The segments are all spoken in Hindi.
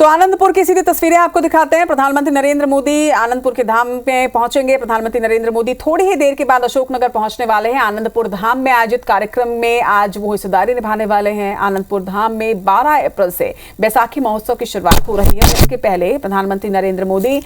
आनंदपुर की सीधी तस्वीरें आपको दिखाते हैं। प्रधानमंत्री नरेंद्र मोदी आनंदपुर के धाम में पहुंचेंगे। प्रधानमंत्री नरेंद्र मोदी थोड़ी ही देर के बाद अशोकनगर पहुंचने वाले हैं। आनंदपुर धाम में आयोजित कार्यक्रम में आज वो हिस्सेदारी निभाने वाले हैं। आनंदपुर धाम में 12 अप्रैल से बैसाखी महोत्सव की शुरुआत हो रही है। इसके पहले प्रधानमंत्री नरेंद्र मोदी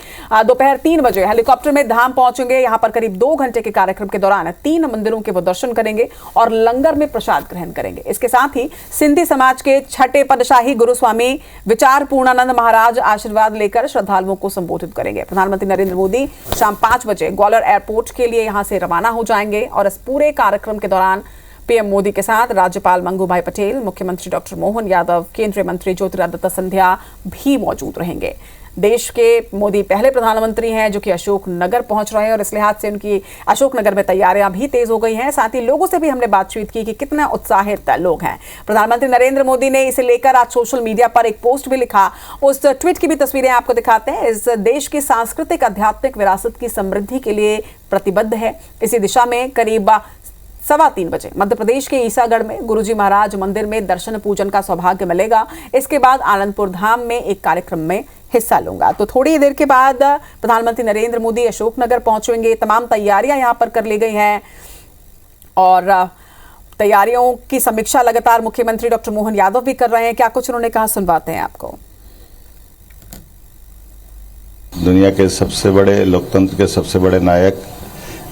दोपहर 3 बजे हेलीकॉप्टर में धाम पहुंचेंगे। यहाँ पर करीब 2 घंटे के कार्यक्रम के दौरान 3 मंदिरों के वो दर्शन करेंगे और लंगर में प्रसाद ग्रहण करेंगे। इसके साथ ही सिंधी समाज के छठे पातशाही गुरु स्वामी विचार पूर्णानंद महाराज आशीर्वाद लेकर श्रद्धालुओं को संबोधित करेंगे। प्रधानमंत्री नरेंद्र मोदी शाम 5 बजे ग्वालियर एयरपोर्ट के लिए यहां से रवाना हो जाएंगे और इस पूरे कार्यक्रम के दौरान पीएम मोदी के साथ राज्यपाल मंगूभाई पटेल, मुख्यमंत्री डॉक्टर मोहन यादव, केंद्रीय मंत्री ज्योतिरादित्य सिंधिया भी मौजूद रहेंगे। देश के मोदी पहले प्रधानमंत्री हैं जो कि अशोकनगर पहुंच रहे हैं और इस लिहाज से उनकी अशोकनगर में तैयारियां भी तेज हो गई हैं। साथ ही लोगों से भी हमने बातचीत की कि कितना उत्साहित लोग हैं। प्रधानमंत्री नरेंद्र मोदी ने इसे लेकर आज सोशल मीडिया पर एक पोस्ट भी लिखा। उस ट्वीट की भी तस्वीरें आपको दिखाते हैं। इस देश की सांस्कृतिक आध्यात्मिक विरासत की समृद्धि के लिए प्रतिबद्ध है। इसी दिशा में करीब 3:15 बजे मध्य प्रदेश के ईसागढ़ में गुरुजी महाराज मंदिर में दर्शन पूजन का सौभाग्य मिलेगा। इसके बाद आनंदपुर धाम में एक कार्यक्रम में हिस्सा लूंगा। तो थोड़ी देर के बाद प्रधानमंत्री नरेंद्र मोदी अशोकनगर पहुंचेंगे। तमाम तैयारियां यहां पर कर ली गई हैं और तैयारियों की समीक्षा लगातार मुख्यमंत्री डॉक्टर मोहन यादव भी कर रहे हैं। क्या कुछ उन्होंने कहा, सुनवाते हैं आपको। दुनिया के सबसे बड़े लोकतंत्र के सबसे बड़े नायक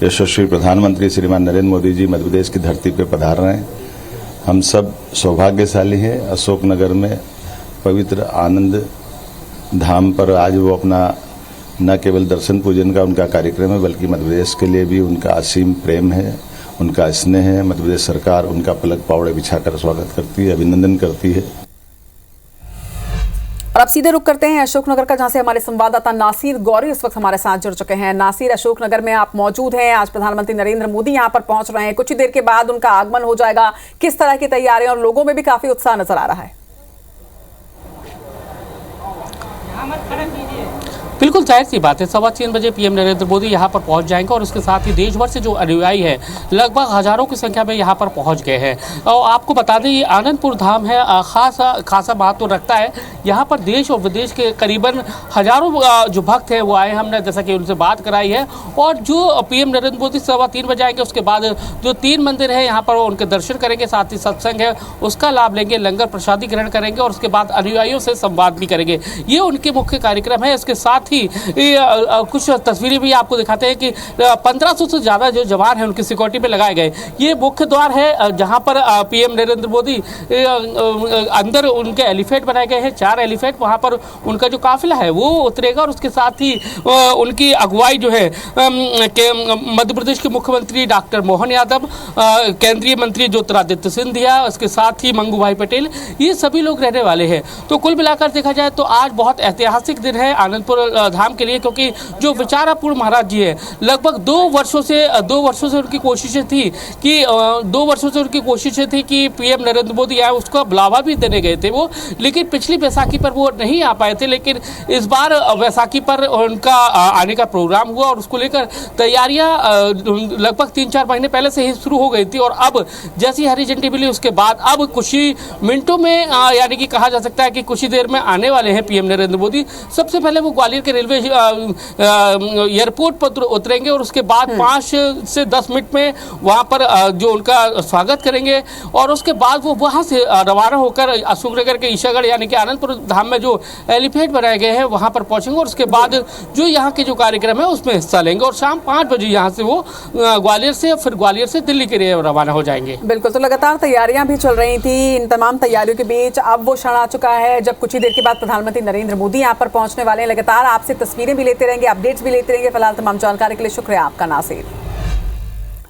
यशस्वी प्रधानमंत्री श्रीमान नरेंद्र मोदी जी मध्य प्रदेश की धरती पर पधार रहे हैं। हम सब सौभाग्यशाली हैं। अशोकनगर में पवित्र आनंद धाम पर आज वो अपना न केवल दर्शन पूजन का उनका कार्यक्रम है, बल्कि मध्य प्रदेश के लिए भी उनका असीम प्रेम है, उनका स्नेह है। मध्य प्रदेश सरकार उनका पलक पावड़े बिछाकर स्वागत करती है, अभिनंदन करती है। और अब सीधे रुक करते हैं अशोकनगर का, जहां से हमारे संवाददाता नासिर गौरी इस वक्त हमारे साथ जुड़ चुके हैं। नासिर, अशोकनगर में आप मौजूद हैं। आज प्रधानमंत्री नरेंद्र मोदी यहां पर पहुंच रहे हैं। कुछ ही देर के बाद उनका आगमन हो जाएगा। किस तरह की तैयारियां और लोगों में भी काफी उत्साह नजर आ रहा है? बिल्कुल जाहिर सी बात है, 3:15 बजे पीएम नरेंद्र मोदी यहाँ पर पहुँच जाएंगे और उसके साथ ही देश भर से जो अनुयायी है लगभग हजारों की संख्या में यहाँ पर पहुँच गए हैं। और आपको बता दें ये आनंदपुर धाम है, खासा महत्व रखता है। यहाँ पर देश और विदेश के करीबन हजारों जो भक्त हैं वो आए। हमने जैसा कि उनसे बात कराई है और जो पीएम नरेंद्र मोदी 3:15 बजे आएंगे उसके बाद जो 3 मंदिर हैं यहाँ पर उनके दर्शन करेंगे, साथ ही सत्संग है उसका लाभ लेंगे, लंगर प्रसादी ग्रहण करेंगे और उसके बाद अनुयायियों से संवाद भी करेंगे। ये उनके मुख्य कार्यक्रम है। इसके साथ ही कुछ तस्वीरें भी आपको दिखाते हैं कि 1500 से ज़्यादा जो जवान हैं उनकी सिक्योरिटी में लगाए गए। ये मुख्य द्वार है जहां पर पीएम नरेंद्र मोदी अंदर उनके एलिफेट बनाए गए हैं, 4 एलिफेट। वहां पर उनका जो काफिला है वो उतरेगा और उसके साथ ही उनकी अगुवाई जो है मध्य प्रदेश के मुख्यमंत्री डॉक्टर मोहन यादव, केंद्रीय मंत्री ज्योतिरादित्य सिंधिया, उसके साथ ही मंगूभाई पटेल, ये सभी लोग रहने वाले हैं। तो कुल मिलाकर देखा जाए तो आज बहुत ऐतिहासिक दिन है आनंदपुर धाम के लिए, क्योंकि जो विचारापूर्ण महाराज जी है लगभग 2 वर्षों से उनकी कोशिशें थी कि पीएम नरेंद्र मोदी आए, उसको बुलावा भी देने गए थे वो, लेकिन पिछली बैसाखी पर वो नहीं आ पाए थे। लेकिन इस बार बैसाखी पर उनका आने का प्रोग्राम हुआ और उसको लेकर तैयारियां लगभग 3-4 महीने पहले से ही शुरू हो गई थी। और अब जैसी हरी झंडी मिली उसके बाद अब कुछ ही मिनटों में यानी कि कहा जा सकता है कि कुछ ही देर में आने वाले हैं पीएम नरेंद्र मोदी। सबसे पहले वो ग्वालियर के रेलवे एयरपोर्ट पर उतरेंगे और उसके बाद 5 से 10 मिनट में वहां पर जो उनका स्वागत करेंगे और उसके बाद वो वहां से रवाना होकर अशोकनगर के ईसागढ़ यानी कि आनंदपुर धाम में जो एलिफेट बनाए गए हैं वहां पर पहुंचेंगे और उसके बाद जो यहाँ के जो कार्यक्रम है उसमें हिस्सा लेंगे और शाम 5 बजे यहाँ से वो ग्वालियर से दिल्ली के लिए रवाना हो जाएंगे। बिल्कुल, तो लगातार तैयारियां भी चल रही थी। इन तमाम तैयारियों के बीच अब वो क्षण आ चुका है जब कुछ ही देर के बाद प्रधानमंत्री नरेंद्र मोदी यहाँ पर पहुंचने वाले हैं। लगातार आपसे तस्वीरें भी लेते रहेंगे, अपडेट्स भी लेते रहेंगे। फिलहाल तमाम जानकारी के लिए शुक्रिया आपका नासिर।